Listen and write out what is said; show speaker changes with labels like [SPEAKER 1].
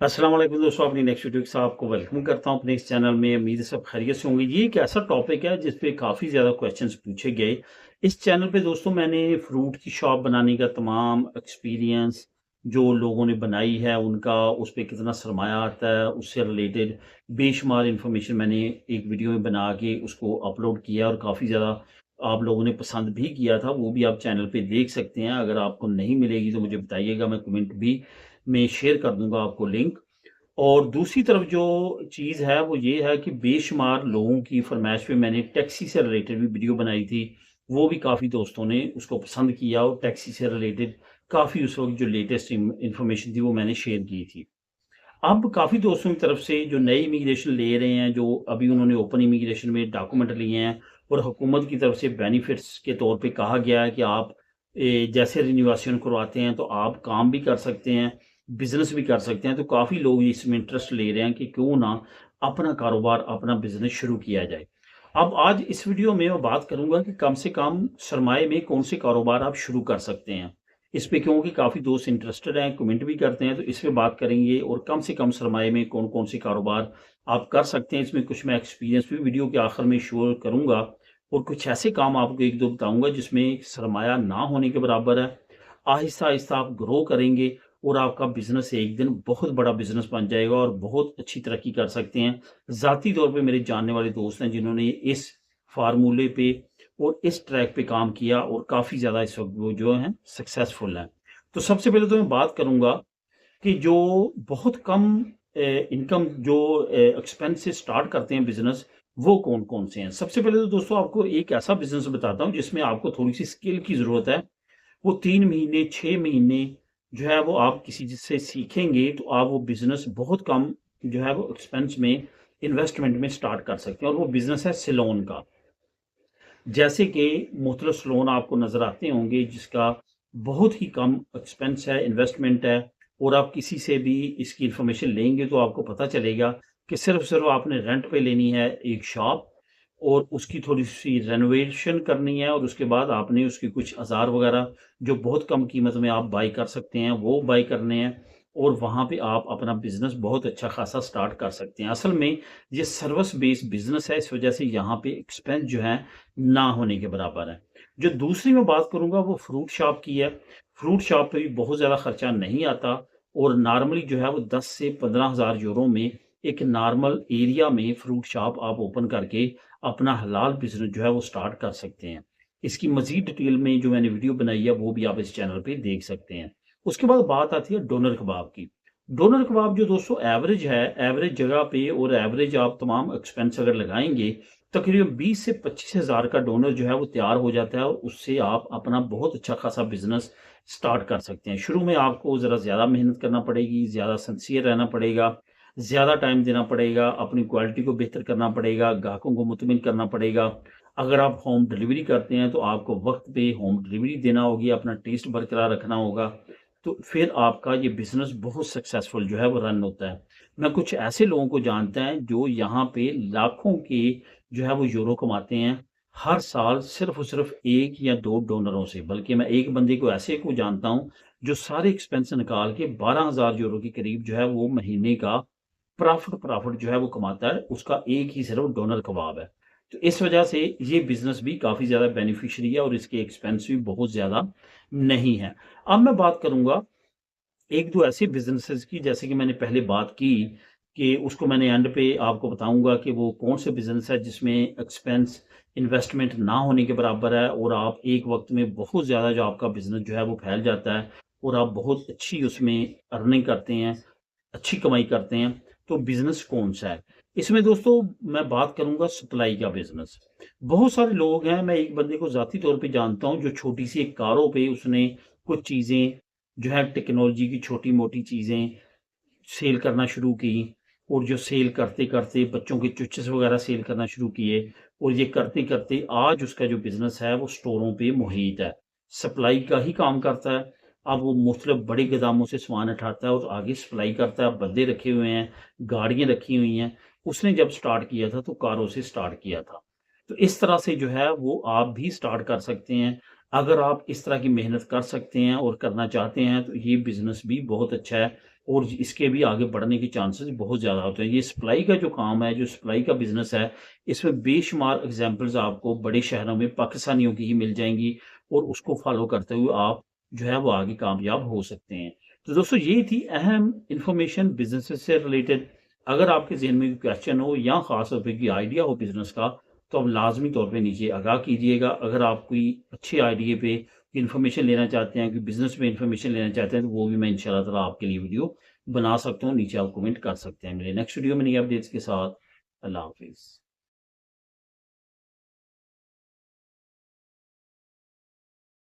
[SPEAKER 1] अस्सलाम वालेकुम दोस्तों, अपनी नेक्स्ट वीडियो के साथ आपको वेलकम करता हूं अपने इस चैनल में। उम्मीद है सब खैरियत से होंगे। ये एक ऐसा टॉपिक है जिस पे काफ़ी ज़्यादा क्वेश्चंस पूछे गए। इस चैनल पे दोस्तों मैंने फ्रूट की शॉप बनाने का तमाम एक्सपीरियंस जो लोगों ने बनाई है उनका, उस पे कितना सरमाया आता है, उससे रिलेटेड बेशुमार इन्फॉर्मेशन मैंने एक वीडियो में बना के उसको अपलोड किया और काफ़ी ज़्यादा आप लोगों ने पसंद भी किया था। वो भी आप चैनल पे देख सकते हैं। अगर आपको नहीं मिलेगी तो मुझे बताइएगा, मैं कमेंट भी में शेयर कर दूँगा आपको लिंक। और दूसरी तरफ जो चीज़ है वो ये है कि बेशुमार लोगों की फ़रमाइश पे मैंने टैक्सी से रिलेटेड भी वीडियो बनाई थी। वो भी काफ़ी दोस्तों ने उसको पसंद किया और टैक्सी से रिलेटेड काफ़ी उस वक़्त जो लेटेस्ट इन्फॉर्मेशन थी वो मैंने शेयर की थी। अब काफ़ी दोस्तों की तरफ से जो नई इमिग्रेशन ले रहे हैं, जो अभी उन्होंने ओपन इमिग्रेशन में डॉक्यूमेंट लिए हैं और हुकूमत की तरफ से बेनिफिट्स के तौर पे कहा गया है कि आप जैसे रिन्यूएशन करवाते हैं तो आप काम भी कर सकते हैं, बिज़नेस भी कर सकते हैं। तो काफ़ी लोग इसमें इंटरेस्ट ले रहे हैं कि क्यों ना अपना कारोबार, अपना बिज़नेस शुरू किया जाए। अब आज इस वीडियो में मैं बात करूँगा कि कम से कम सरमाए में कौन से कारोबार आप शुरू कर सकते हैं। इस पे क्योंकि काफ़ी दोस्त इंटरेस्टेड हैं, कमेंट भी करते हैं, तो इस पे बात करेंगे और कम से कम सरमाए में कौन-कौन से कारोबार आप कर सकते हैं। इसमें कुछ मैं एक्सपीरियंस भी वीडियो के आखिर में शेयर करूँगा और कुछ ऐसे काम आपको 1-2 बताऊँगा जिसमें सरमाया ना होने के बराबर है। आहिस्ता-आहिस्ता आप ग्रो करेंगे और आपका बिज़नेस एक दिन बहुत बड़ा बिज़नेस बन जाएगा और बहुत अच्छी तरक्की कर सकते हैं। ज़ाती तौर पे मेरे जानने वाले दोस्त हैं जिन्होंने इस फ़ॉर्मूले पे और इस ट्रैक पे काम किया और काफ़ी ज़्यादा इस वक़्त वो जो हैं सक्सेसफुल हैं। तो सबसे पहले तो मैं बात करूँगा कि जो बहुत कम इनकम जो एक्सपेंस से स्टार्ट करते हैं बिज़नेस, वो कौन-कौन से हैं? सबसे पहले तो दोस्तों आपको एक ऐसा बिज़नेस बताता हूँ जिसमें आपको थोड़ी-सी स्किल की ज़रूरत है। वो 3 महीने, 6 महीने जो है वो आप किसी चीज़ से सीखेंगे तो आप वो बिज़नेस बहुत कम जो है वो एक्सपेंस में इन्वेस्टमेंट में स्टार्ट कर सकते हैं और वो बिज़नेस है सैलून का। जैसे कि मुख्तलिफ सैलून आपको नज़र आते होंगे जिसका बहुत ही कम एक्सपेंस है, इन्वेस्टमेंट है और आप किसी से भी इसकी इन्फॉर्मेशन लेंगे तो आपको पता चलेगा कि सिर्फ़ आपने रेंट पे लेनी है एक शॉप और उसकी थोड़ी-सी रेनोवेशन करनी है और उसके बाद आपने उसके कुछ औज़ार वग़ैरह जो बहुत कम कीमत में आप बाय कर सकते हैं, वो बाय करने हैं और वहाँ पे आप अपना बिज़नेस बहुत अच्छा खासा स्टार्ट कर सकते हैं। असल में ये सर्विस बेस्ड बिज़नेस है, इस वज़ह से यहाँ पे एक्सपेंस जो है ना होने के बराबर है। जो दूसरी मैं बात करूँगा वो फ्रूट शॉप की है। फ्रूट शॉप पे भी बहुत ज़्यादा खर्चा नहीं आता और नॉर्मली जो है वो 10 से 15,000 यूरो में एक नॉर्मल एरिया में फ्रूट शॉप आप ओपन करके अपना हलाल बिज़नेस जो है वो स्टार्ट कर सकते हैं। इसकी मज़ीद डिटेल में जो मैंने वीडियो बनाई है वो भी आप इस चैनल पे देख सकते हैं। उसके बाद बात आती है डोनर कबाब की। डोनर कबाब जो दोस्तों एवरेज है, एवरेज जगह पे और एवरेज आप तमाम एक्सपेंस अगर लगाएँगे तकरीबन 20 से 25 हज़ार का डोनर जो है वो तैयार हो जाता है और उससे आप अपना बहुत अच्छा खासा बिज़नेस स्टार्ट कर सकते हैं। शुरू में आपको ज़रा ज़्यादा मेहनत करना पड़ेगी, ज़्यादा सिंसियर रहना पड़ेगा, ज़्यादा टाइम देना पड़ेगा, अपनी क्वालिटी को बेहतर करना पड़ेगा, ग्राहकों को मुतमिन करना पड़ेगा। अगर आप होम डिलीवरी करते हैं तो आपको वक़्त पे होम डिलीवरी देना होगी, अपना टेस्ट बरकरार रखना होगा, तो फिर आपका ये बिज़नेस बहुत सक्सेसफुल जो है वो रन होता है। मैं कुछ ऐसे लोगों को जानता है जो यहाँ पे लाखों के जो है वो यूरो कमाते हैं, हर साल सिर्फ़ और सिर्फ़ 1 या 2 डोनरों से। बल्कि मैं एक बंदे को ऐसे को जानता हूँ, जो सारे एक्सपेंस निकाल के 12,000 यूरो के करीब जो है वो महीने का प्रॉफ़िट जो है वो कमाता है, उसका एक ही सिर्फ़ डोनर कबाब है। तो इस वजह से ये बिज़नेस भी काफ़ी ज़्यादा बेनिफिशियरी है और इसके एक्सपेंस भी बहुत ज़्यादा नहीं है। अब मैं बात करूँगा 1-2 ऐसे बिज़नेसेस की जैसे कि मैंने पहले बात की कि उसको मैंने एंड पे आपको बताऊँगा कि वो कौन से बिज़नेस है जिसमें एक्सपेंस इन्वेस्टमेंट ना होने के बराबर है और आप एक वक़्त में बहुत ज़्यादा जो आपका बिज़नेस जो है वो फैल जाता है और आप बहुत अच्छी उसमें अर्निंग करते हैं, अच्छी कमाई करते हैं, तो बिज़नेस कौन-सा है? इसमें दोस्तों मैं बात करूँगा सप्लाई का बिज़नेस। बहुत सारे लोग हैं, मैं एक बंदे को ज़ाती तौर पे जानता हूँ जो छोटी-सी एक कारों पे उसने कुछ चीज़ें जो है टेक्नोलॉजी की छोटी-मोटी चीज़ें सेल करना शुरू की और जो सेल करते-करते बच्चों के चुचिस वगैरह सेल करना शुरू किए और ये करते-करते आज उसका जो बिज़नेस है वो स्टोरों पे मुहित है। सप्लाई का ही काम करता है। अब वो मुख्तलिफ बड़े गोदामों से सामान उठाता है और आगे सप्लाई करता है। बंदे रखे हुए हैं, गाड़ियाँ रखी हुई हैं। उसने जब स्टार्ट किया था तो कारों से स्टार्ट किया था। तो इस तरह से जो है वो आप भी स्टार्ट कर सकते हैं। अगर आप इस तरह की मेहनत कर सकते हैं और करना चाहते हैं तो ये बिज़नेस भी बहुत अच्छा है और इसके भी आगे बढ़ने के चांसेस बहुत ज़्यादा होते हैं। ये सप्लाई का जो काम है, जो सप्लाई का बिज़नेस है, इसमें बेशुमार एग्ज़ाम्पल्स आपको बड़े शहरों में पाकिस्तानियों की ही मिल जाएँगी और उसको फ़ॉलो करते हुए आप जो है वो आगे कामयाब हो सकते हैं। तो दोस्तों यही थी अहम इन्फॉर्मेशन बिज़नेसेस से रिलेटेड। अगर आपके ज़हन में कोई क्वेश्चन हो या ख़ास तौर पे कोई आइडिया हो बिज़नेस का, तो आप लाज़मी तौर पे नीचे आगाह कीजिएगा। अगर आप कोई अच्छे आइडिया पे इन्फॉर्मेशन लेना चाहते हैं, कोई बिज़नेस में इन्फॉर्मेशन लेना चाहते हैं, तो वो भी मैं इंशाअल्लाह ताला आपके लिए वीडियो बना सकता हूँ। नीचे आप कमेंट कर सकते हैं। मिले नेक्स्ट वीडियो में नई अपडेट्स के साथ। अल्लाह हाफ़िज़।